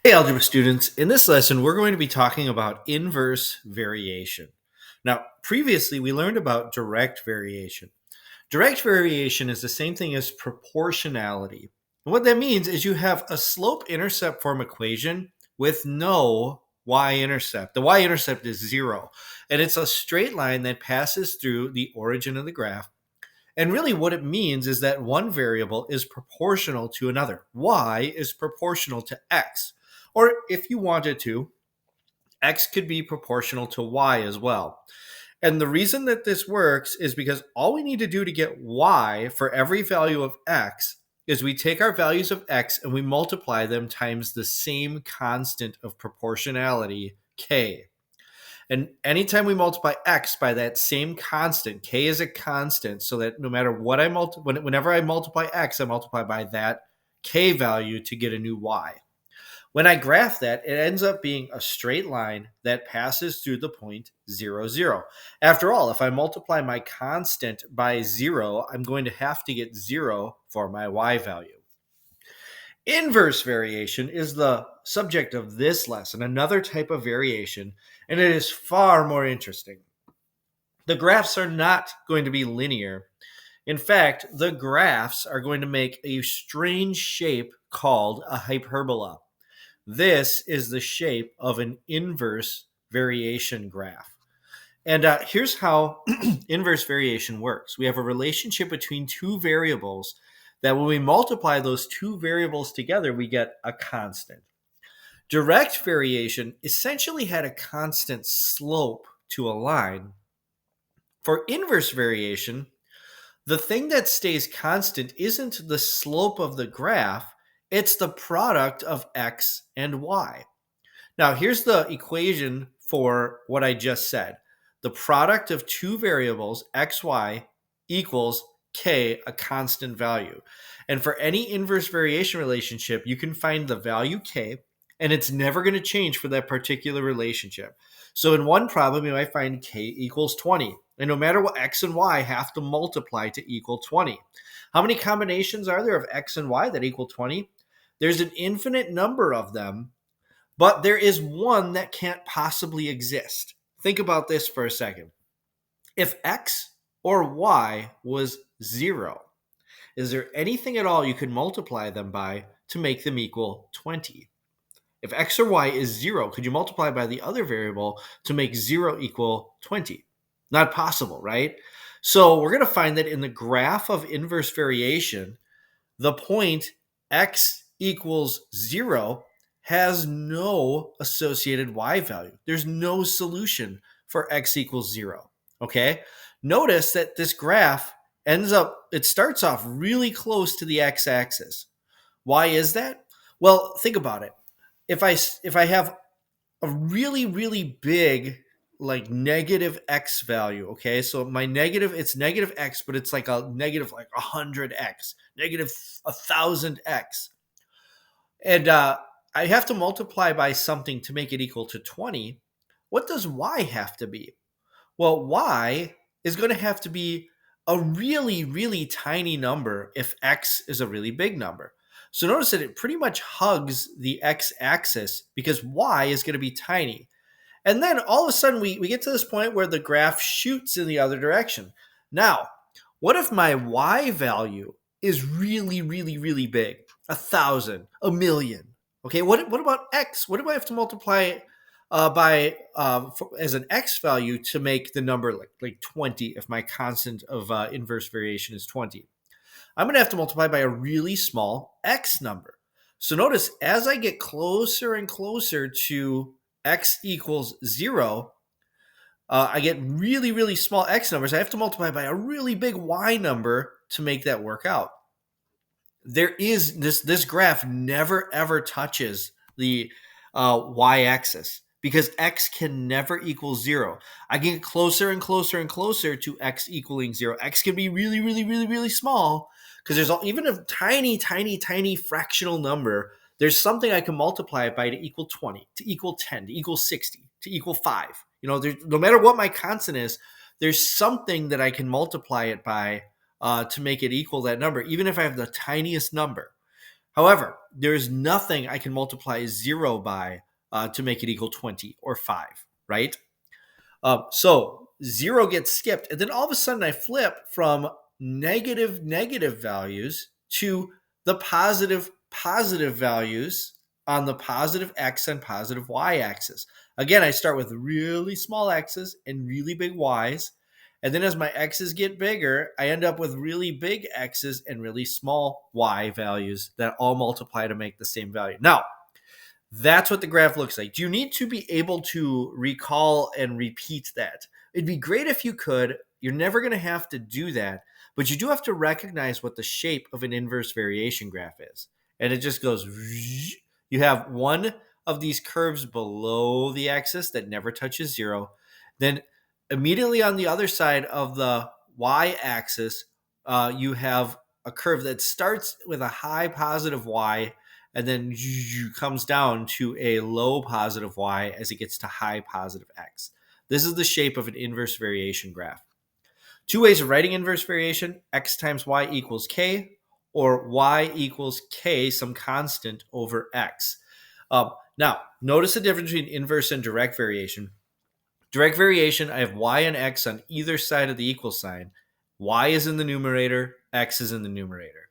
Hey, algebra students. In this lesson, we're going to be talking about inverse variation. Now, previously, we learned about direct variation. Direct variation is the same thing as proportionality. And what that means is you have a slope-intercept form equation with no y-intercept. The y-intercept is 0, and it's a straight line that passes through the origin of the graph. And really, what it means is that one variable is proportional to another. Y is proportional to x. Or if you wanted to, x could be proportional to y as well. And the reason that this works is because all we need to do to get y for every value of x is we take our values of x and we multiply them times the same constant of proportionality, k. And anytime we multiply x by that same constant, k is a constant, so that no matter what whenever I multiply x, I multiply by that k value to get a new y. When I graph that, it ends up being a straight line that passes through the point 0, 0. After all, if I multiply my constant by 0, I'm going to have to get 0 for my y value. Inverse variation is the subject of this lesson, another type of variation, and it is far more interesting. The graphs are not going to be linear. In fact, the graphs are going to make a strange shape called a hyperbola. This is the shape of an inverse variation graph. And here's how inverse variation works. We have a relationship between two variables that when we multiply those two variables together, we get a constant. Direct variation essentially had a constant slope to a line. For inverse variation, the thing that stays constant isn't the slope of the graph, it's the product of x and y. Now, here's the equation for what I just said. The product of two variables, x, y, equals k, a constant value. And for any inverse variation relationship, you can find the value k, and it's never going to change for that particular relationship. So in one problem, you might find k equals 20. And no matter what x and y have to multiply to equal 20. How many combinations are there of x and y that equal 20? There's an infinite number of them, but there is one that can't possibly exist. Think about this for a second. If x or y was 0, is there anything at all you could multiply them by to make them equal 20? If x or y is 0, could you multiply by the other variable to make 0 equal 20? Not possible, right? So we're going to find that in the graph of inverse variation, the point x equals 0 has no associated y value. There's no solution for x equals 0. Okay? Notice that this graph it starts off really close to the x-axis. Why is that? Well, think about it. If I have a really, really big like negative x value, okay, so my negative, it's negative x, but it's like a negative like 100x, negative 1000x, and I have to multiply by something to make it equal to 20. What does y have to be? Well, y is going to have to be a really, really tiny number if x is a really big number. So notice that it pretty much hugs the x-axis because y is going to be tiny. And then all of a sudden, we get to this point where the graph shoots in the other direction. Now, what if my y value is really, really, really big? 1,000, a million. Okay, what about x? What do I have to multiply by as an x value to make the number like 20 if my constant of inverse variation is 20? I'm going to have to multiply by a really small x number. So notice as I get closer and closer to x equals 0, I get really, really small x numbers. I have to multiply by a really big y number to make that work out. There is this graph never ever touches the y-axis because x can never equal 0. I can get closer and closer and closer to x equaling 0. X can be really, really, really, really small because even a tiny, tiny, tiny fractional number. There's something I can multiply it by to equal 20, to equal 10, to equal 60, to equal 5. No matter what my constant is, there's something that I can multiply it by to make it equal that number, even if I have the tiniest number. However, there is nothing I can multiply 0 by to make it equal 20 or 5, right? So 0 gets skipped. And then all of a sudden I flip from negative values to the positive values on the positive x and positive y axis. Again, I start with really small x's and really big y's. And then as my x's get bigger, I end up with really big x's and really small y values that all multiply to make the same value. Now, that's what the graph looks like. You need to be able to recall and repeat that. It'd be great if you could. You're never going to have to do that, but you do have to recognize what the shape of an inverse variation graph is. And it just goes, you have one of these curves below the axis that never touches 0. Then immediately on the other side of the y axis, you have a curve that starts with a high positive y and then comes down to a low positive y as it gets to high positive x. This is the shape of an inverse variation graph. Two ways of writing inverse variation: x times y equals k, or y equals k, some constant, over x. Now, notice the difference between inverse and direct variation. Direct variation, I have y and x on either side of the equal sign. Y is in the numerator, x is in the numerator.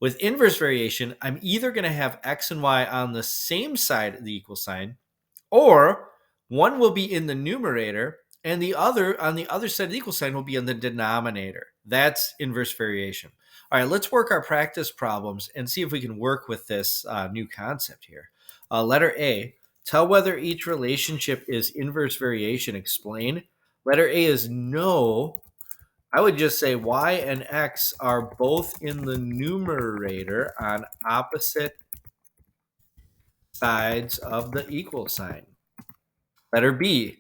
With inverse variation, I'm either going to have x and y on the same side of the equal sign, or one will be in the numerator and the other on the other side of the equal sign will be in the denominator. That's inverse variation. All right, let's work our practice problems and see if we can work with this new concept here. Letter A, tell whether each relationship is inverse variation. Explain. Letter A is no. I would just say y and x are both in the numerator on opposite sides of the equal sign. Letter B,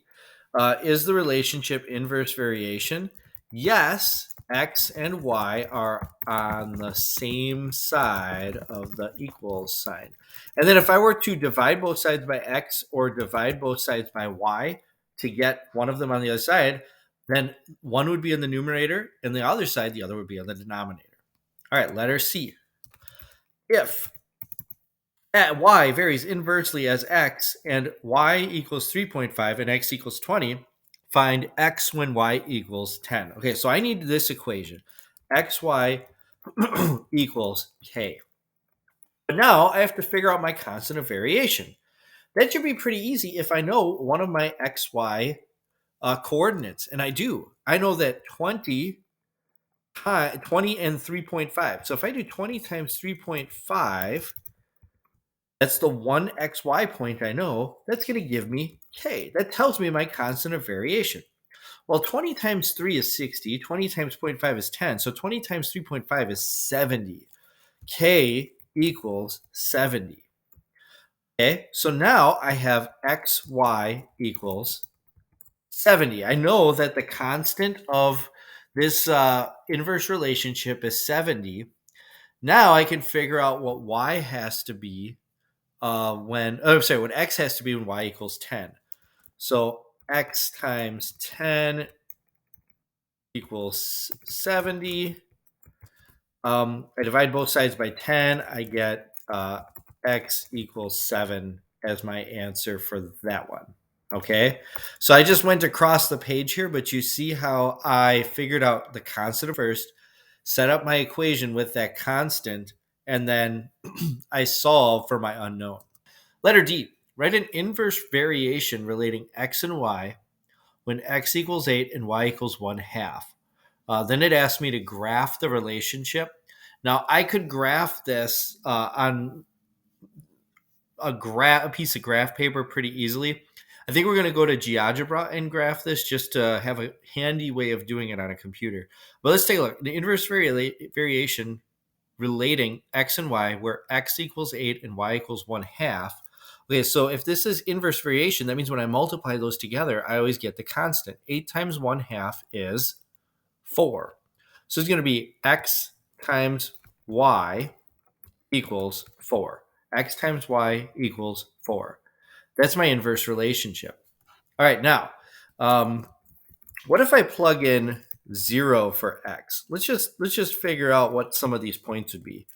is the relationship inverse variation? Yes, x and y are on the same side of the equal sign. And then if I were to divide both sides by x or divide both sides by y to get one of them on the other side, then one would be in the numerator and the other side, the other would be on the denominator. All right, letter C. If at y varies inversely as x and y equals 3.5 and x equals 20, find x when y equals 10. Okay, so I need this equation. Xy equals k. But now I have to figure out my constant of variation. That should be pretty easy if I know one of my xy coordinates. And I do. I know that 20 and 3.5. So if I do 20 times 3.5, that's the one xy point I know. That's going to give me k. That tells me my constant of variation. Well, 20 times 3 is 60. 20 times 0.5 is 10. So 20 times 3.5 is 70. K equals 70. Okay, so now I have xy equals 70. I know that the constant of this inverse relationship is 70. Now I can figure out what y has to be what x has to be when y equals 10. So x times 10 equals 70. I divide both sides by 10. I get x equals 7 as my answer for that one. Okay, so I just went across the page here, but you see how I figured out the constant first, set up my equation with that constant, and then I solve for my unknown. Letter D, write an inverse variation relating x and y when x equals 8 and y equals 1/2. Then it asked me to graph the relationship. Now, I could graph this on a piece of graph paper pretty easily. I think we're going to go to Algebra and graph this just to have a handy way of doing it on a computer. But let's take a look. The inverse variation relating x and y where x equals 8 and y equals 1/2. Okay, so if this is inverse variation, that means when I multiply those together, I always get the constant. 8 times 1/2 is 4. So it's going to be x times y equals 4. X times y equals 4. That's my inverse relationship. All right, now, what if I plug in 0 for x? Let's just figure out what some of these points would be.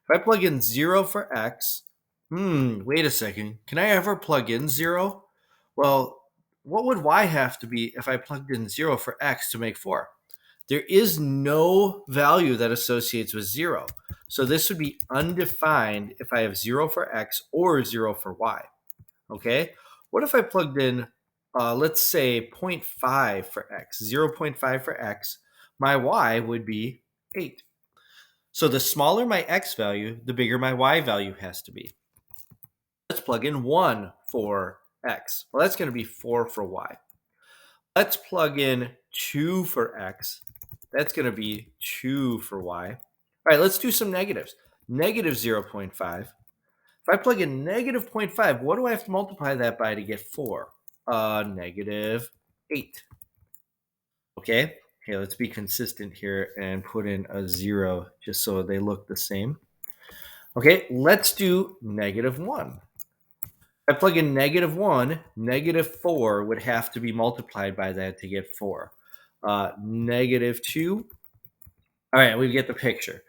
If I plug in 0 for x, wait a second. Can I ever plug in 0? Well, what would y have to be if I plugged in 0 for x to make 4? There is no value that associates with 0. So this would be undefined if I have 0 for x or 0 for y. Okay? What if I plugged in, let's say, 0.5 for x, 0.5 for x? My y would be 8. So the smaller my x value, the bigger my y value has to be. Let's plug in 1 for x. Well, that's going to be 4 for y. Let's plug in 2 for x. That's going to be 2 for y. All right, let's do some negatives. Negative 0.5. If I plug in negative 0.5, what do I have to multiply that by to get 4? Negative 8. Okay, let's be consistent here and put in a 0 just so they look the same. Okay, let's do negative 1. If I plug in negative 1, negative 4 would have to be multiplied by that to get 4. Negative 2. All right, we get the picture.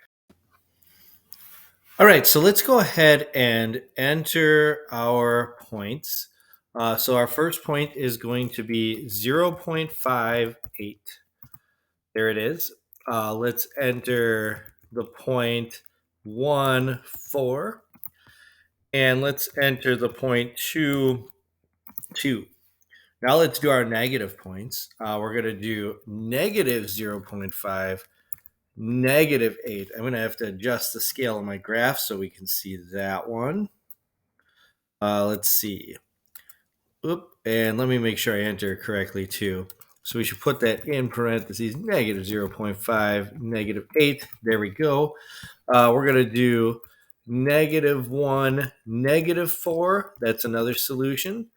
All right, so let's go ahead and enter our points. So our first point is going to be 0.58. There it is. Let's enter the point 1, 4. And let's enter the point 2, 2. Now let's do our negative points. We're going to do negative 0.5, negative 8. I'm going to have to adjust the scale on my graph so we can see that one. Let's see. Oop, and let me make sure I enter correctly too. So we should put that in parentheses, negative 0.5, negative 8. There we go. We're going to do negative 1, negative 4. That's another solution.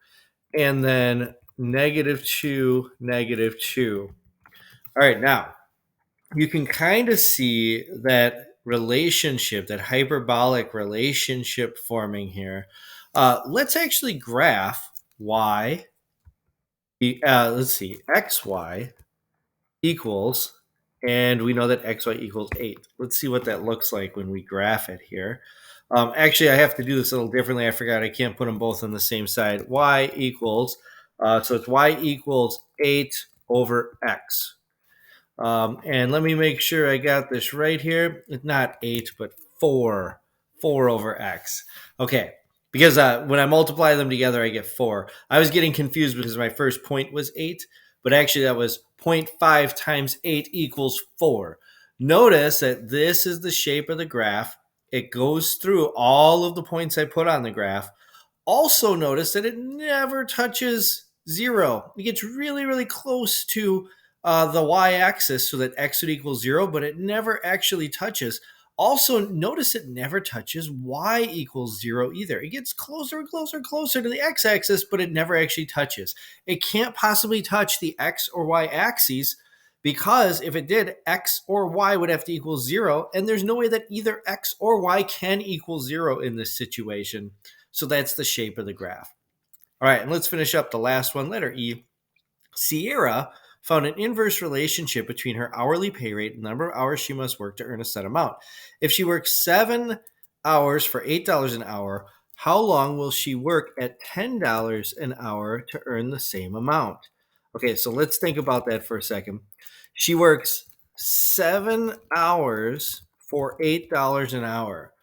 And then negative 2, negative 2. All right, now you can kind of see that relationship, that hyperbolic relationship forming here. Let's actually graph y. Let's see, xy equals, and we know that xy equals 8. Let's see what that looks like when we graph it here. Actually, I have to do this a little differently. I forgot I can't put them both on the same side. Y equals, so it's y equals 8 over x. And let me make sure I got this right here. It's not 8, but 4. 4 over x. Okay, because when I multiply them together, I get 4. I was getting confused because my first point was 8, but actually that was 0.5 times 8 equals 4. Notice that this is the shape of the graph. It goes through all of the points I put on the graph. Also notice that it never touches 0. It gets really, really close to the y-axis so that x would equal 0, but it never actually touches. Also, notice it never touches y equals 0 either. It gets closer and closer and closer to the x-axis, but it never actually touches. It can't possibly touch the x or y axes because if it did, x or y would have to equal 0, and there's no way that either x or y can equal 0 in this situation. So that's the shape of the graph. All right, and let's finish up the last one, letter E. Sierra found an inverse relationship between her hourly pay rate and the number of hours she must work to earn a set amount. If she works 7 hours for $8 an hour, how long will she work at $10 an hour to earn the same amount? Okay, so let's think about that for a second. She works 7 hours for $8 an hour.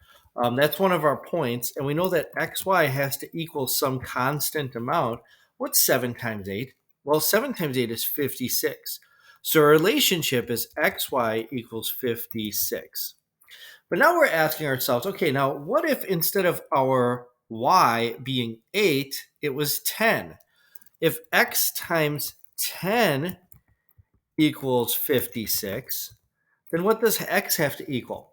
That's one of our points, and we know that xy has to equal some constant amount. What's 7 times 8? Well, 7 times 8 is 56. So our relationship is xy equals 56. But now we're asking ourselves, okay, now what if instead of our y being 8, it was 10? If x times 10 equals 56, then what does x have to equal?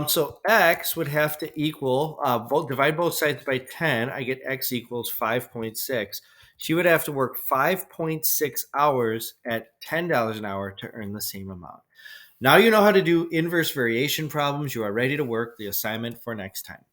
So x would have to equal, divide both sides by 10. I get x equals 5.6. She would have to work 5.6 hours at $10 an hour to earn the same amount. Now you know how to do inverse variation problems. You are ready to work the assignment for next time.